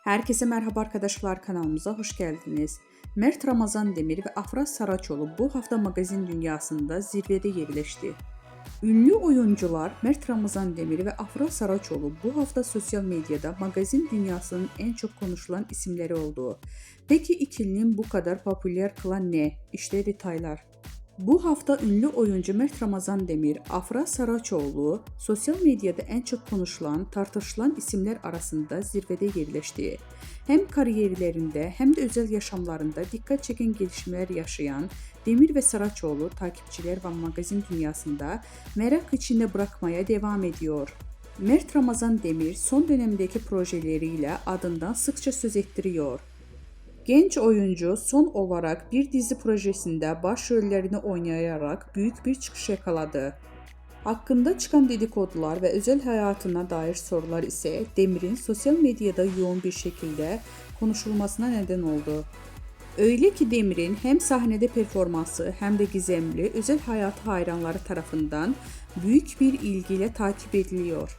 Herkese merhaba arkadaşlar, kanalımıza hoş geldiniz. Mert Ramazan Demir ve Afra Saraçoğlu bu hafta magazin dünyasında zirvede yerleşti. Ünlü oyuncular Mert Ramazan Demir ve Afra Saraçoğlu bu hafta sosyal medyada magazin dünyasının en çok konuşulan isimleri oldu. Peki ikilinin bu kadar popüler kılan ne? İşte detaylar. Bu hafta ünlü oyuncu Mert Ramazan Demir, Afra Saraçoğlu sosyal medyada en çok konuşulan, tartışılan isimler arasında zirvede yerleşti. Hem kariyerlerinde hem de özel yaşamlarında dikkat çeken gelişmeler yaşayan Demir ve Saraçoğlu takipçiler ve magazin dünyasında merak içinde bırakmaya devam ediyor. Mert Ramazan Demir son dönemdeki projeleriyle adından sıkça söz ettiriyor. Genç oyuncu son olarak bir dizi projesinde başrollerini oynayarak büyük bir çıkış yakaladı. Hakkında çıkan dedikodular ve özel hayatına dair sorular ise Demir'in sosyal medyada yoğun bir şekilde konuşulmasına neden oldu. Öyle ki Demir'in hem sahnede performansı hem de gizemli özel hayatı hayranları tarafından büyük bir ilgiyle takip ediliyor.